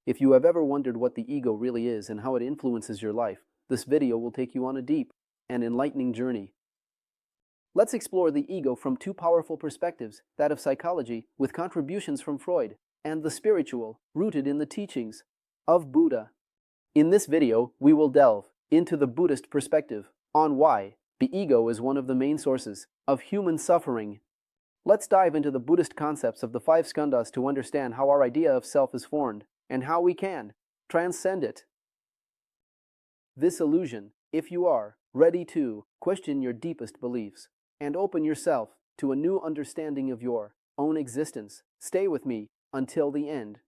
If you have ever wondered what the ego really is and how it influences your life, this video will take you on a deep and enlightening journey. Let's explore the ego from two powerful perspectives, that of psychology, with contributions from Freud, and the spiritual, rooted in the teachings of Buddha. In this video, we will delve into the Buddhist perspective on why the ego is one of the main sources of human suffering. Let's dive into the Buddhist concepts of the five skandhas to understand how our idea of self is formed and how we can transcend it. This illusion, if you are ready to question your deepest beliefs and open yourself to a new understanding of your own existence, stay with me until the end.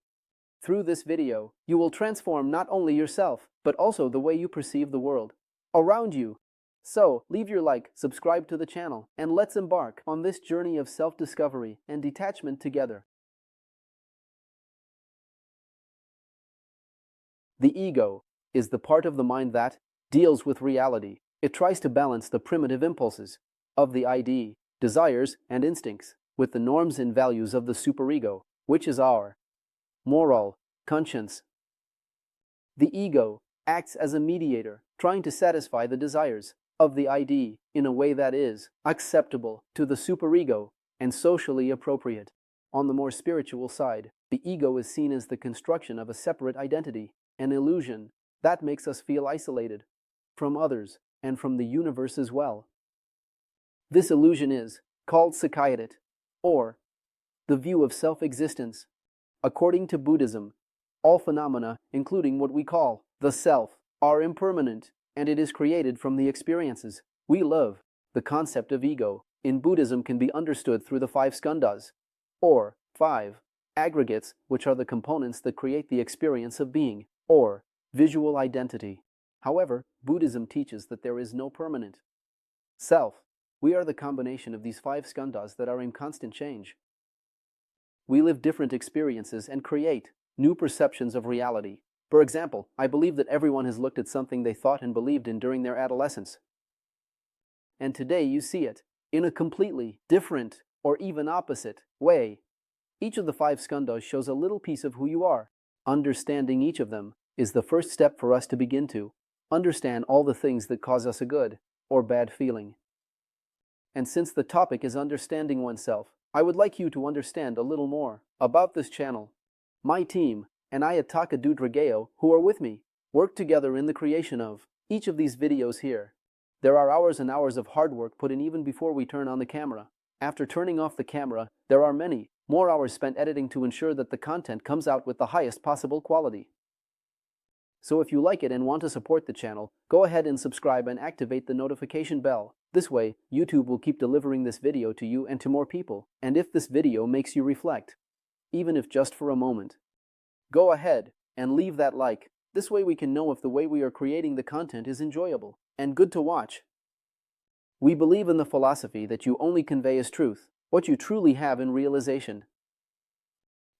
Through this video, you will transform not only yourself, but also the way you perceive the world around you. So, leave your like, subscribe to the channel, and let's embark on this journey of self-discovery and detachment together. The ego is the part of the mind that deals with reality. It tries to balance the primitive impulses of the ID, desires, and instincts with the norms and values of the superego, which is our moral conscience. The ego acts as a mediator, trying to satisfy the desires of the ID in a way that is acceptable to the superego and socially appropriate. On the more spiritual side, the ego is seen as the construction of a separate identity, an illusion that makes us feel isolated from others and from the universe as well. This illusion is called psychiatit, or the view of self-existence. According to Buddhism, all phenomena, including what we call the self, are impermanent, and it is created from the experiences we live. The concept of ego in Buddhism can be understood through the five skandhas, or five aggregates, which are the components that create the experience of being, or visual identity. However, Buddhism teaches that there is no permanent self. We are the combination of these five skandhas that are in constant change. We live different experiences and create new perceptions of reality. For example, I believe that everyone has looked at something they thought and believed in during their adolescence. And today you see it in a completely different or even opposite way. Each of the five skandhas shows a little piece of who you are. Understanding each of them is the first step for us to begin to understand all the things that cause us a good or bad feeling. And since the topic is understanding oneself, I would like you to understand a little more about this channel. My team and I at Drageo, who are with me, work together in the creation of each of these videos here. There are hours and hours of hard work put in even before we turn on the camera. After turning off the camera, there are many more hours spent editing to ensure that the content comes out with the highest possible quality. So if you like it and want to support the channel, go ahead and subscribe and activate the notification bell. This way, YouTube will keep delivering this video to you and to more people. And if this video makes you reflect, even if just for a moment, go ahead and leave that like. This way we can know if the way we are creating the content is enjoyable and good to watch. We believe in the philosophy that you only convey as truth what you truly have in realization.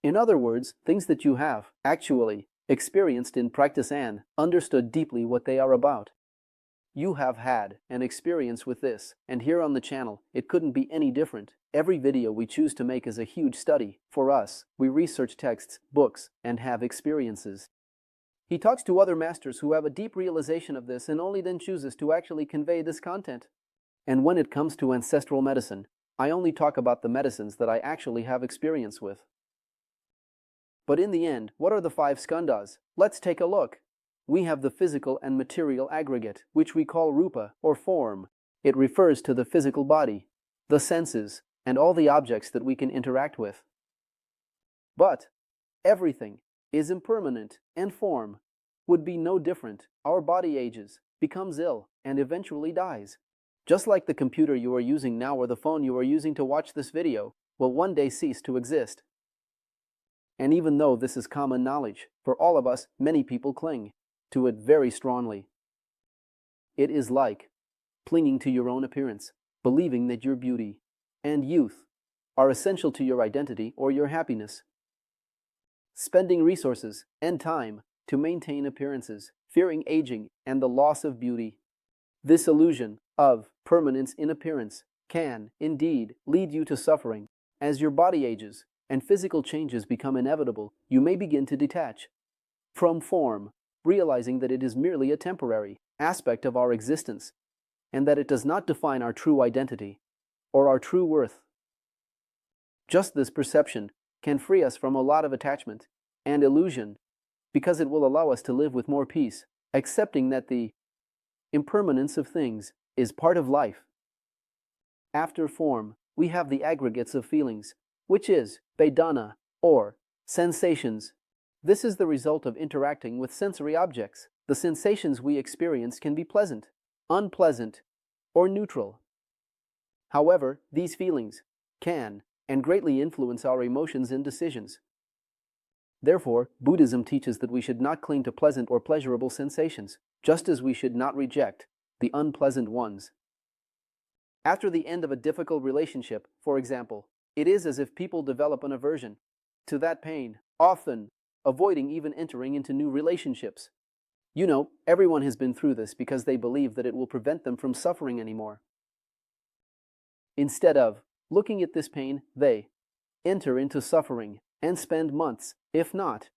In other words, things that you have actually experienced in practice and understood deeply what they are about. You have had an experience with this, and here on the channel, it couldn't be any different. Every video we choose to make is a huge study. For us, we research texts, books, and have experiences. He talks to other masters who have a deep realization of this and only then chooses to actually convey this content. And when it comes to ancestral medicine, I only talk about the medicines that I actually have experience with. But in the end, what are the five skandhas? Let's take a look. We have the physical and material aggregate, which we call rupa, or form. It refers to the physical body, the senses, and all the objects that we can interact with. But everything is impermanent, and form would be no different. Our body ages, becomes ill, and eventually dies. Just like the computer you are using now or the phone you are using to watch this video will one day cease to exist. And even though this is common knowledge, for all of us, many people cling to it very strongly. It is like clinging to your own appearance, believing that your beauty and youth are essential to your identity or your happiness. Spending resources and time to maintain appearances, fearing aging and the loss of beauty. This illusion of permanence in appearance can, indeed, lead you to suffering. As your body ages and physical changes become inevitable, you may begin to detach from form, realizing that it is merely a temporary aspect of our existence, and that it does not define our true identity or our true worth. Just this perception can free us from a lot of attachment and illusion, because it will allow us to live with more peace, accepting that the impermanence of things is part of life. After form, we have the aggregates of feelings, which is Vedana, or sensations. This is the result of interacting with sensory objects. The sensations we experience can be pleasant, unpleasant, or neutral. However, these feelings can and greatly influence our emotions and decisions. Therefore, Buddhism teaches that we should not cling to pleasant or pleasurable sensations, just as we should not reject the unpleasant ones. After the end of a difficult relationship, for example, it is as if people develop an aversion to that pain, often avoiding even entering into new relationships. You know, everyone has been through this because they believe that it will prevent them from suffering anymore. Instead of looking at this pain, they enter into suffering and spend months, if not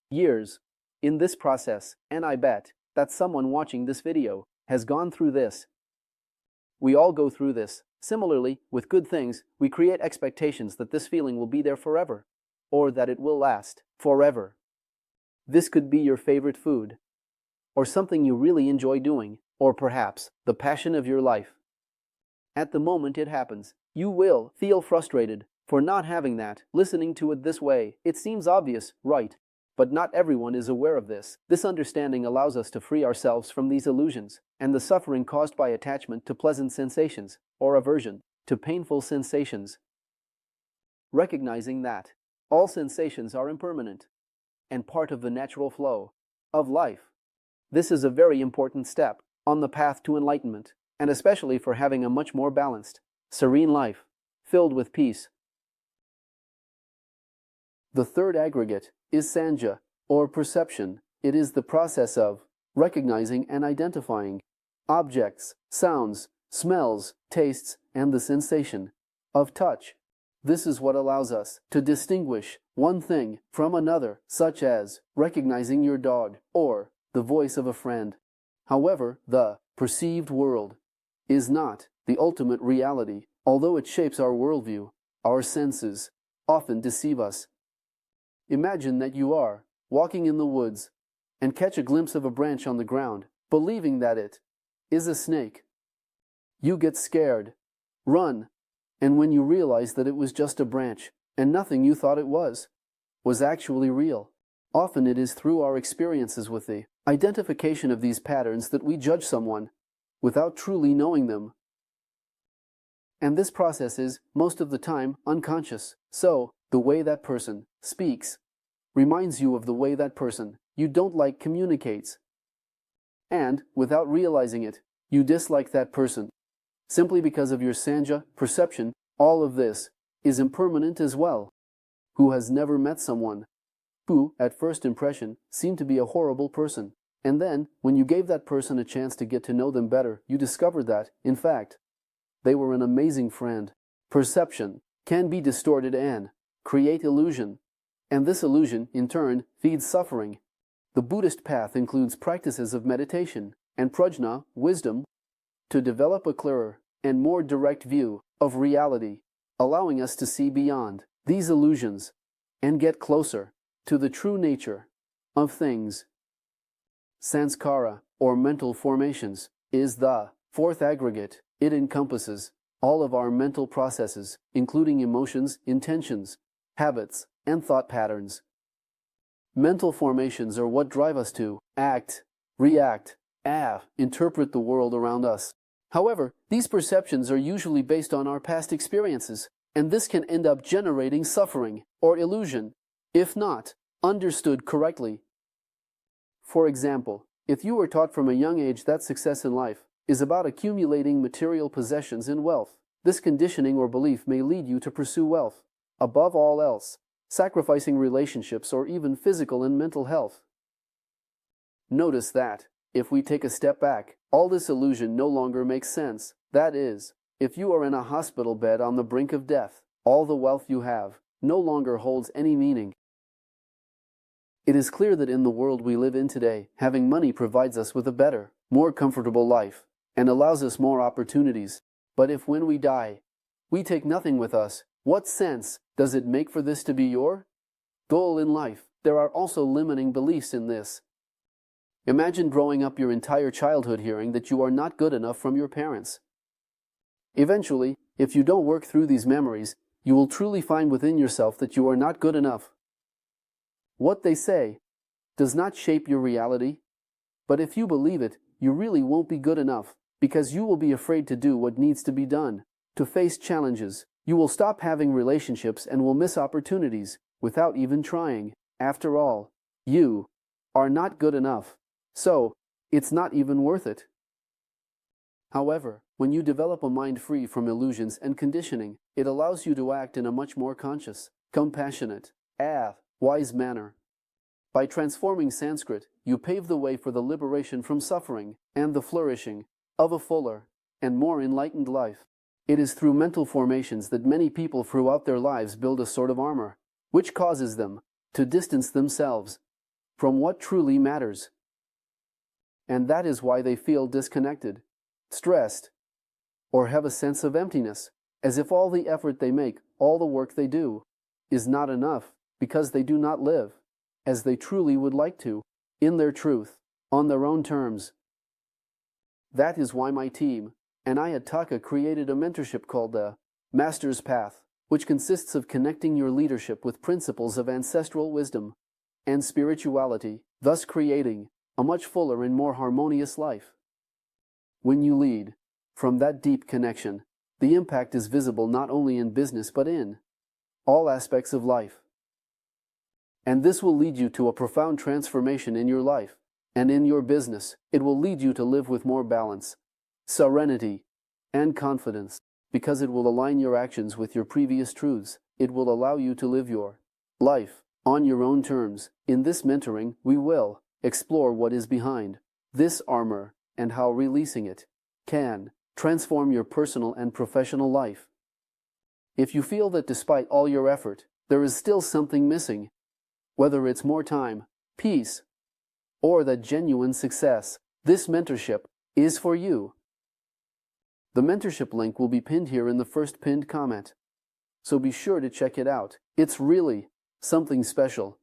years, in this process, and I bet that someone watching this video has gone through this. We all go through this. Similarly, with good things, we create expectations that this feeling will be there forever, or that it will last forever. This could be your favorite food, or something you really enjoy doing, or perhaps the passion of your life. At the moment it happens, you will feel frustrated for not having that. Listening to it this way, it seems obvious, right? But not everyone is aware of this. This understanding allows us to free ourselves from these illusions and the suffering caused by attachment to pleasant sensations or aversion to painful sensations. Recognizing that all sensations are impermanent and part of the natural flow of life. This is a very important step on the path to enlightenment, and especially for having a much more balanced, serene life, filled with peace. The third aggregate is sanja, or perception. It is the process of recognizing and identifying objects, sounds, smells, tastes, and the sensation of touch. This is what allows us to distinguish one thing from another, such as recognizing your dog or the voice of a friend. However, the perceived world is not the ultimate reality. Although it shapes our worldview, our senses often deceive us. Imagine that you are walking in the woods and catch a glimpse of a branch on the ground, believing that it is a snake. You get scared, run, and when you realize that it was just a branch and nothing you thought it was actually real. Often it is through our experiences with the identification of these patterns that we judge someone without truly knowing them. And this process is, most of the time, unconscious. So, the way that person speaks reminds you of the way that person you don't like communicates. And, without realizing it, you dislike that person. Simply because of your sanja perception, all of this is impermanent as well. Who has never met someone who, at first impression, seemed to be a horrible person, and then, when you gave that person a chance to get to know them better, you discovered that, in fact, they were an amazing friend. Perception can be distorted and create illusion, and this illusion, in turn, feeds suffering. The Buddhist path includes practices of meditation and prajna, wisdom, to develop a clearer and more direct view of reality, allowing us to see beyond these illusions and get closer to the true nature of things. Sanskara, or mental formations, is the fourth aggregate. It encompasses all of our mental processes, including emotions, intentions, habits, and thought patterns. Mental formations are what drive us to act, react, interpret the world around us. However, these perceptions are usually based on our past experiences, and this can end up generating suffering or illusion, if not understood correctly. For example, if you were taught from a young age that success in life is about accumulating material possessions and wealth, this conditioning or belief may lead you to pursue wealth above all else, sacrificing relationships or even physical and mental health. Notice that, if we take a step back, all this illusion no longer makes sense. That is, if you are in a hospital bed on the brink of death, all the wealth you have no longer holds any meaning. It is clear that in the world we live in today, having money provides us with a better, more comfortable life, and allows us more opportunities. But if when we die, we take nothing with us, what sense does it make for this to be your goal in life? There are also limiting beliefs in this. Imagine growing up your entire childhood hearing that you are not good enough from your parents. Eventually, if you don't work through these memories, you will truly find within yourself that you are not good enough. What they say does not shape your reality, but if you believe it, you really won't be good enough, because you will be afraid to do what needs to be done, to face challenges. You will stop having relationships and will miss opportunities without even trying. After all, you are not good enough, so it's not even worth it. However, when you develop a mind free from illusions and conditioning, it allows you to act in a much more conscious, compassionate, wise manner. By transforming Sanskrit, you pave the way for the liberation from suffering and the flourishing of a fuller and more enlightened life. It is through mental formations that many people throughout their lives build a sort of armor, which causes them to distance themselves from what truly matters. And that is why they feel disconnected, stressed, or have a sense of emptiness, as if all the effort they make, all the work they do, is not enough, because they do not live as they truly would like to, in their truth, on their own terms. That is why my team and I at Taka created a mentorship called the Master's Path, which consists of connecting your leadership with principles of ancestral wisdom and spirituality, thus creating a much fuller and more harmonious life. When you lead from that deep connection, the impact is visible not only in business but in all aspects of life. And this will lead you to a profound transformation in your life and in your business. It will lead you to live with more balance, serenity, and confidence, because it will align your actions with your previous truths. It will allow you to live your life on your own terms. In this mentoring, we will explore what is behind this armor and how releasing it can transform your personal and professional life. If you feel that despite all your effort, there is still something missing, whether it's more time, peace, or that genuine success, this mentorship is for you. The mentorship link will be pinned here in the first pinned comment, so be sure to check it out. It's really something special.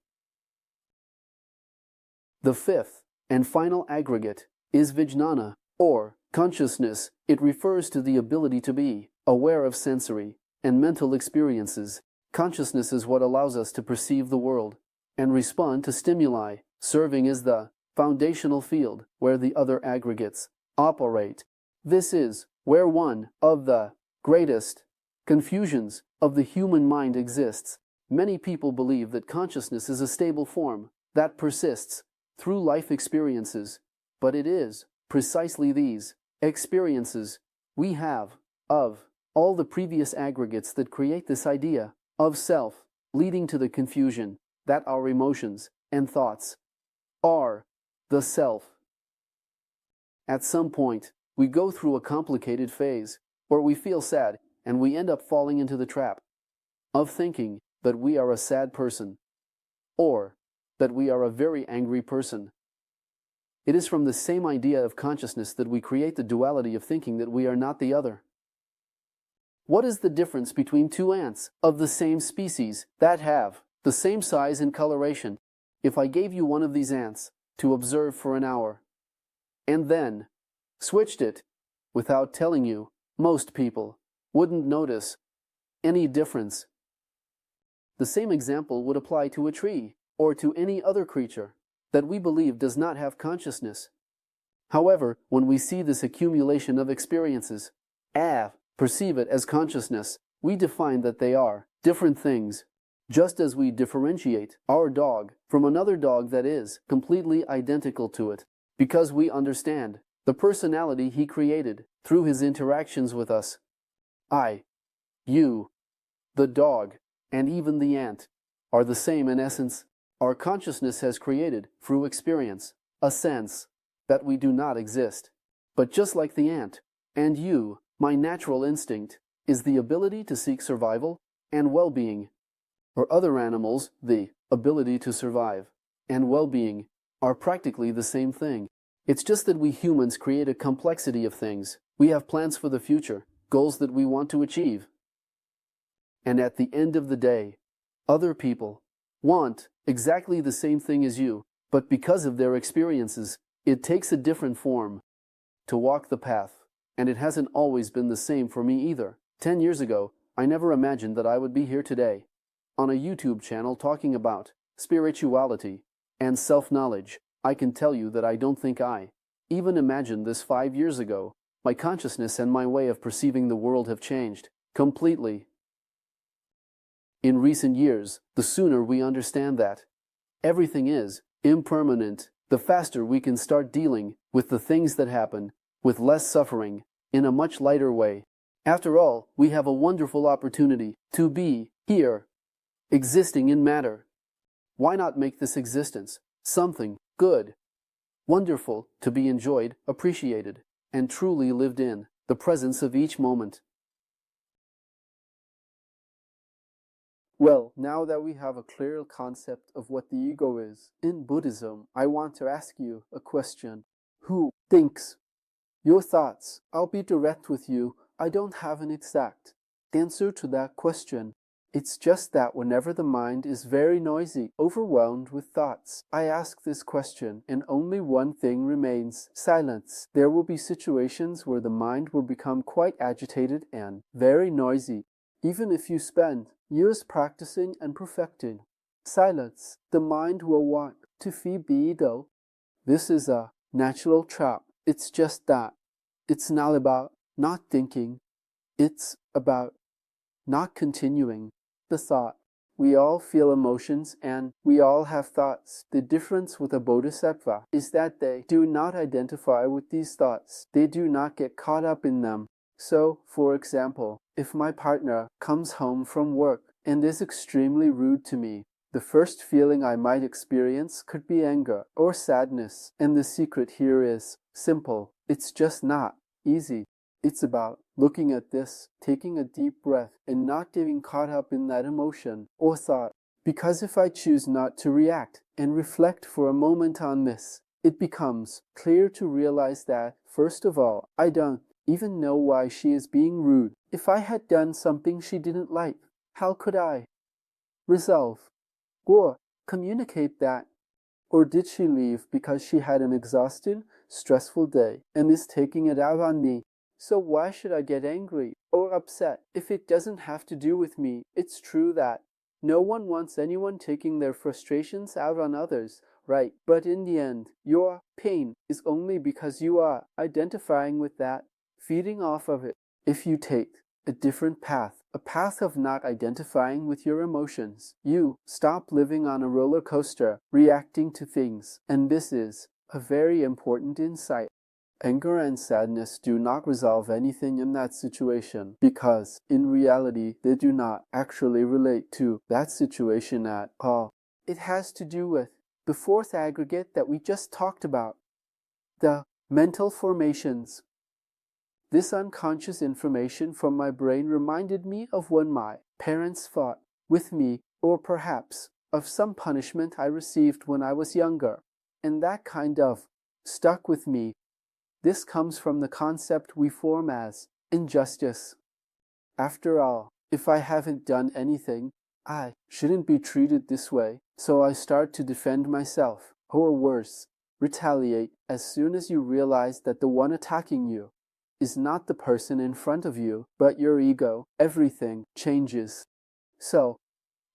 The fifth and final aggregate is Vijnana, or consciousness. It refers to the ability to be aware of sensory and mental experiences. Consciousness is what allows us to perceive the world and respond to stimuli, serving as the foundational field where the other aggregates operate. This is where one of the greatest confusions of the human mind exists. Many people believe that consciousness is a stable form that persists through life experiences, but it is precisely these experiences we have of all the previous aggregates that create this idea of self, leading to the confusion that our emotions and thoughts are the self. At some point, we go through a complicated phase where we feel sad and we end up falling into the trap of thinking that we are a sad person or that we are a very angry person. It is from the same idea of consciousness that we create the duality of thinking that we are not the other. What is the difference between two ants of the same species that have the same size and coloration? If I gave you one of these ants to observe for an hour and then switched it without telling you, most people wouldn't notice any difference. The same example would apply to a tree or to any other creature that we believe does not have consciousness. However, when we see this accumulation of experiences, perceive it as consciousness, we define that they are different things, just as we differentiate our dog from another dog that is completely identical to it, because we understand the personality he created through his interactions with us. I, you, the dog, and even the ant are the same in essence. Our consciousness has created, through experience, a sense that we do not exist. But just like the ant, and you, my natural instinct is the ability to seek survival and well-being, or other animals, the ability to survive and well-being are practically the same thing. It's just that we humans create a complexity of things. We have plans for the future, goals that we want to achieve. And at the end of the day, other people want exactly the same thing as you, but because of their experiences, it takes a different form to walk the path. And it hasn't always been the same for me either. 10 years ago, I never imagined that I would be here today, on a YouTube channel talking about spirituality and self-knowledge. I can tell you that I don't think I even imagined this 5 years ago. My consciousness and my way of perceiving the world have changed completely in recent years. The sooner we understand that everything is impermanent, the faster we can start dealing with the things that happen with less suffering in a much lighter way. After all, we have a wonderful opportunity to be here, existing in matter. Why not make this existence something good, wonderful, to be enjoyed, appreciated, and truly lived in the presence of each moment? Well, now that we have a clear concept of what the ego is, in Buddhism, I want to ask you a question. Who thinks? Your thoughts. I'll be direct with you. I don't have an exact answer to that question. It's just that whenever the mind is very noisy, overwhelmed with thoughts, I ask this question, and only one thing remains: silence. There will be situations where the mind will become quite agitated and very noisy. Even if you spend years practicing and perfecting silence, the mind will want to feed the ego. This is a natural trap. It's just that. It's not about not thinking. It's about not continuing the thought. We all feel emotions and we all have thoughts. The difference with a bodhisattva is that they do not identify with these thoughts. They do not get caught up in them. So, for example, if my partner comes home from work and is extremely rude to me, the first feeling I might experience could be anger or sadness. And the secret here is simple. It's just not easy. It's about looking at this, taking a deep breath, and not getting caught up in that emotion or thought. Because if I choose not to react and reflect for a moment on this, it becomes clear to realize that, first of all, I don't even know why she is being rude. If I had done something she didn't like, how could I resolve or communicate that? Or did she leave because she had an exhausted, stressful day and is taking it out on me? So why should I get angry or upset if it doesn't have to do with me? It's true that no one wants anyone taking their frustrations out on others, right? But in the end, your pain is only because you are identifying with that, feeding off of it. If you take a different path, a path of not identifying with your emotions, you stop living on a roller coaster, reacting to things. And this is a very important insight. Anger and sadness do not resolve anything in that situation, because in reality they do not actually relate to that situation at all. It has to do with the fourth aggregate that we just talked about, the mental formations. This unconscious information from my brain reminded me of when my parents fought with me, or perhaps of some punishment I received when I was younger, and that kind of stuck with me. This comes from the concept we form as injustice. After all, if I haven't done anything, I shouldn't be treated this way, so I start to defend myself, or worse, retaliate. As soon as you realize that the one attacking you is not the person in front of you, but your ego, everything changes. So,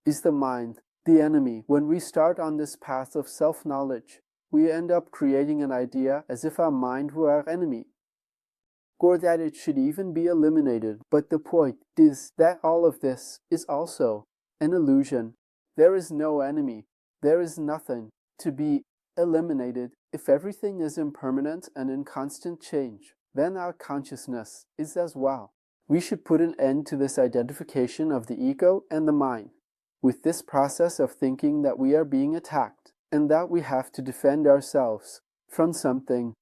is the mind the enemy? When we start on this path of self-knowledge, we end up creating an idea as if our mind were our enemy, or that it should even be eliminated. But the point is that all of this is also an illusion. There is no enemy. There is nothing to be eliminated. If everything is impermanent and in constant change, then our consciousness is as well. We should put an end to this identification of the ego and the mind with this process of thinking that we are being attacked and that we have to defend ourselves from something.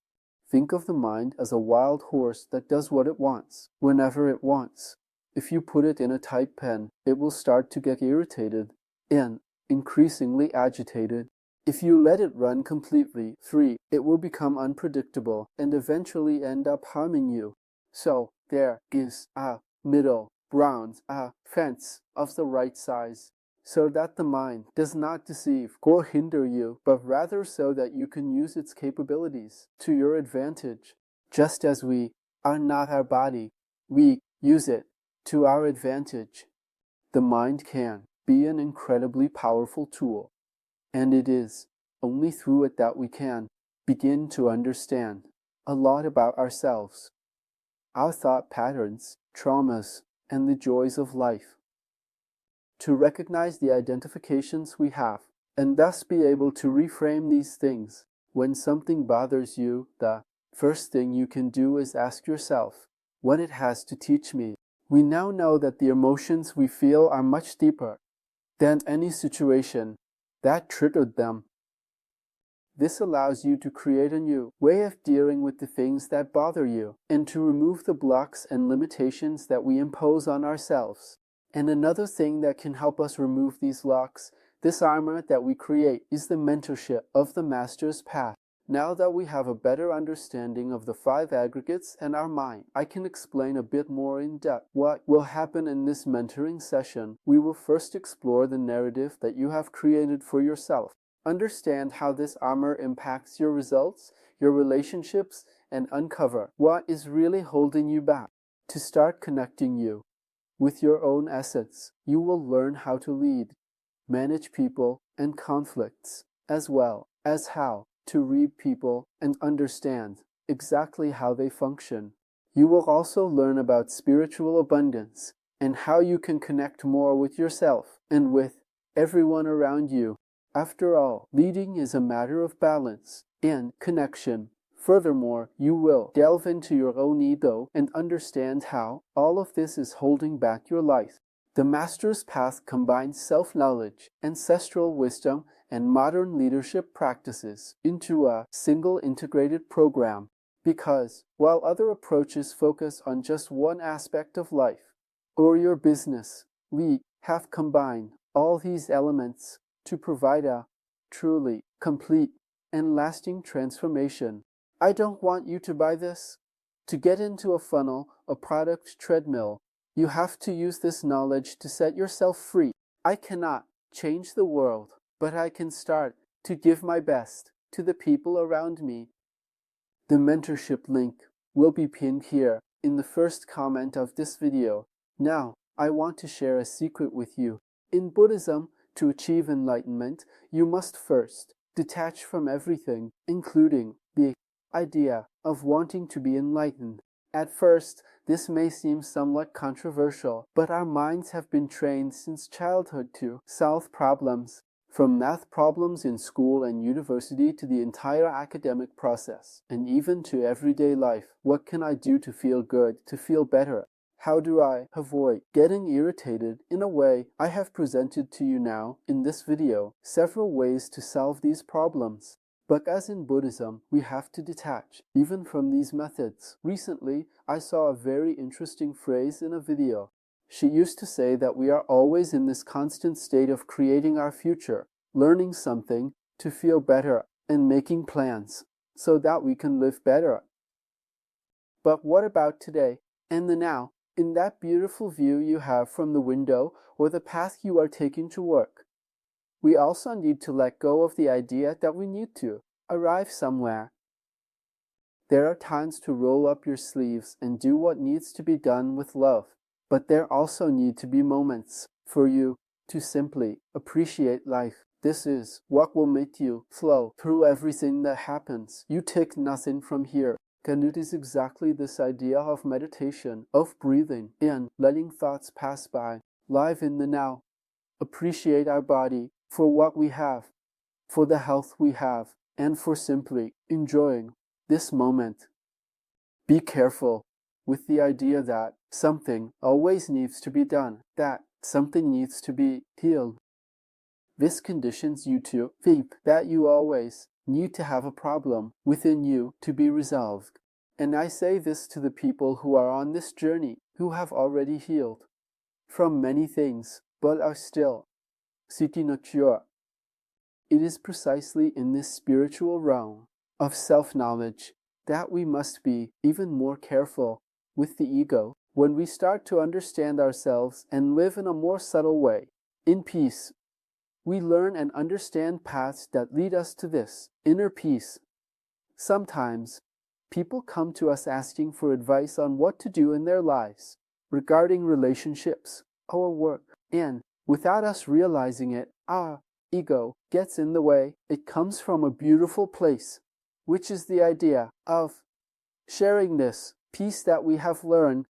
Think of the mind as a wild horse that does what it wants, whenever it wants. If you put it in a tight pen, it will start to get irritated and increasingly agitated. If you let it run completely free, it will become unpredictable and eventually end up harming you. So there is a middle ground, a fence of the right size, so that the mind does not deceive or hinder you, but rather so that you can use its capabilities to your advantage. Just as we are not our body, we use it to our advantage. The mind can be an incredibly powerful tool, and it is only through it that we can begin to understand a lot about ourselves, our thought patterns, traumas, and the joys of life. To recognize the identifications we have, and thus be able to reframe these things. When something bothers you, the first thing you can do is ask yourself what it has to teach me. We now know that the emotions we feel are much deeper than any situation that triggered them. This allows you to create a new way of dealing with the things that bother you and to remove the blocks and limitations that we impose on ourselves. And another thing that can help us remove these locks, this armor that we create, is the mentorship of the Master's Path. Now that we have a better understanding of the 5 aggregates and our mind, I can explain a bit more in depth what will happen in this mentoring session. We will first explore the narrative that you have created for yourself. Understand how this armor impacts your results, your relationships, and uncover what is really holding you back. To start connecting you with your own essence, you will learn how to lead, manage people and conflicts, as well as how to read people and understand exactly how they function. You will also learn about spiritual abundance and how you can connect more with yourself and with everyone around you. After all, leading is a matter of balance and connection. Furthermore, you will delve into your own ego and understand how all of this is holding back your life. The Master's Path combines self-knowledge, ancestral wisdom, and modern leadership practices into a single integrated program. Because, while other approaches focus on just one aspect of life or your business, we have combined all these elements to provide a truly complete and lasting transformation. I don't want you to buy this. To get into a funnel, a product treadmill, you have to use this knowledge to set yourself free. I cannot change the world, but I can start to give my best to the people around me. The mentorship link will be pinned here in the first comment of this video. Now, I want to share a secret with you. In Buddhism, to achieve enlightenment, you must first detach from everything, including the idea of wanting to be enlightened. At first, this may seem somewhat controversial, but our minds have been trained since childhood to solve problems, from math problems in school and university to the entire academic process, and even to everyday life. What can I do to feel good, to feel better? How do I avoid getting irritated? In a way, I have presented to you now, in this video, several ways to solve these problems. But as in Buddhism, we have to detach, even from these methods. Recently, I saw a very interesting phrase in a video. She used to say that we are always in this constant state of creating our future, learning something to feel better, and making plans so that we can live better. But what about today and the now? In that beautiful view you have from the window or the path you are taking to work. We also need to let go of the idea that we need to arrive somewhere. There are times to roll up your sleeves and do what needs to be done with love, but there also need to be moments for you to simply appreciate life. This is what will make you flow through everything that happens. You take nothing from here. And it is exactly this idea of meditation, of breathing in, letting thoughts pass by, live in the now. Appreciate our body for what we have, for the health we have, and for simply enjoying this moment. Be careful with the idea that something always needs to be done, that something needs to be healed. This conditions you to think that you always need to have a problem within you to be resolved. And I say this to the people who are on this journey, who have already healed from many things, but are still seeking a cure. It is precisely in this spiritual realm of self-knowledge that we must be even more careful with the ego when we start to understand ourselves and live in a more subtle way. In peace, we learn and understand paths that lead us to this inner peace. Sometimes, people come to us asking for advice on what to do in their lives, regarding relationships, our work, and without us realizing it, our ego gets in the way. It comes from a beautiful place, which is the idea of sharing this peace that we have learned.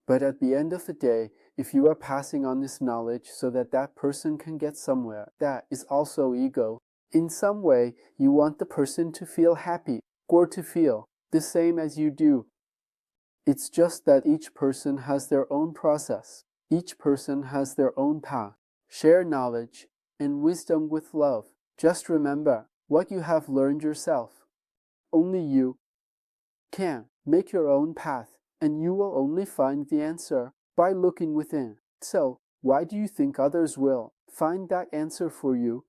But at the end of the day, if you are passing on this knowledge so that that person can get somewhere, that is also ego. In some way, you want the person to feel happy or to feel the same as you do. It's just that each person has their own process. Each person has their own path. Share knowledge and wisdom with love. Just remember what you have learned yourself. Only you can make your own path, and you will only find the answer by looking within. So, why do you think others will find that answer for you?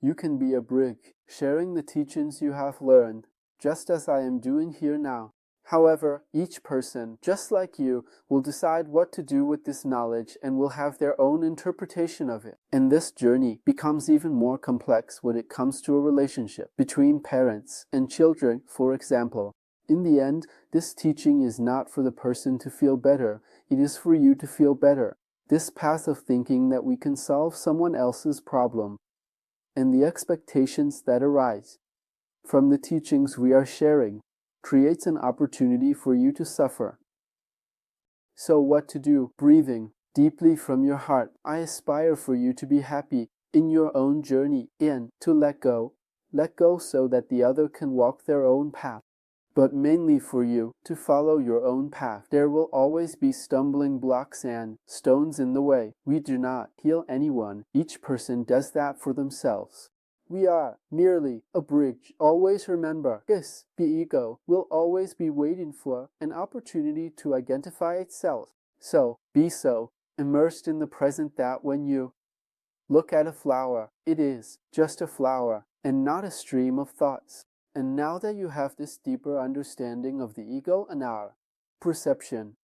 You can be a bridge, sharing the teachings you have learned, just as I am doing here now. However, each person, just like you, will decide what to do with this knowledge and will have their own interpretation of it. And this journey becomes even more complex when it comes to a relationship between parents and children, for example. In the end, this teaching is not for the person to feel better, it is for you to feel better. This path of thinking that we can solve someone else's problem and the expectations that arise from the teachings we are sharing creates an opportunity for you to suffer. So what to do? Breathing deeply from your heart. I aspire for you to be happy in your own journey and to let go. Let go so that the other can walk their own path. But mainly for you to follow your own path. There will always be stumbling blocks and stones in the way. We do not heal anyone. Each person does that for themselves. We are merely a bridge. Always remember this. The ego will always be waiting for an opportunity to identify itself. So, be so immersed in the present that when you look at a flower, it is just a flower and not a stream of thoughts. And now that you have this deeper understanding of the ego and our perception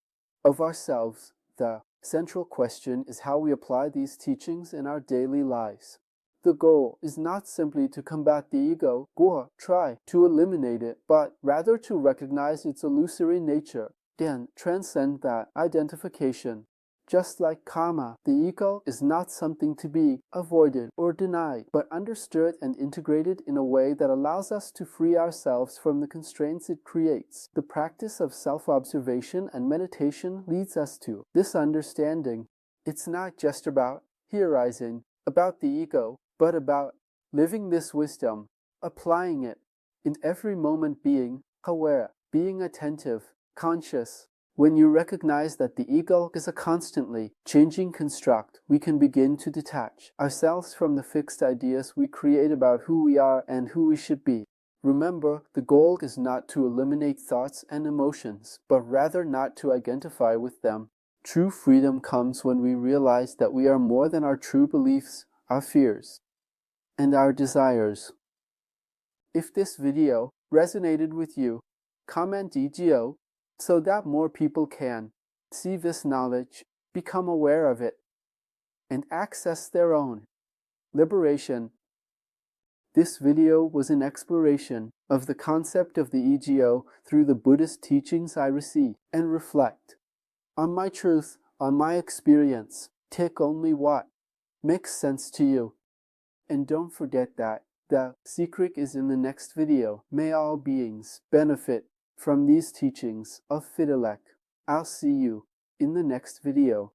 of ourselves, the central question is how we apply these teachings in our daily lives. The goal is not simply to combat the ego or try to eliminate it, but rather to recognize its illusory nature, then transcend that identification. Just like karma, the ego is not something to be avoided or denied, but understood and integrated in a way that allows us to free ourselves from the constraints it creates. The practice of self-observation and meditation leads us to this understanding. It's not just about theorizing about the ego, but about living this wisdom, applying it in every moment, being aware, being attentive, conscious. When you recognize that the ego is a constantly changing construct, we can begin to detach ourselves from the fixed ideas we create about who we are and who we should be. Remember, the goal is not to eliminate thoughts and emotions, but rather not to identify with them. True freedom comes when we realize that we are more than our true beliefs, our fears, and our desires. If this video resonated with you, comment EGO so that more people can see this knowledge, become aware of it, and access their own liberation. This video was an exploration of the concept of the ego through the Buddhist teachings I receive and reflect on my truth, on my experience. Take only what makes sense to you. And don't forget that the secret is in the next video. May all beings benefit from these teachings of Fidelek. I'll see you in the next video.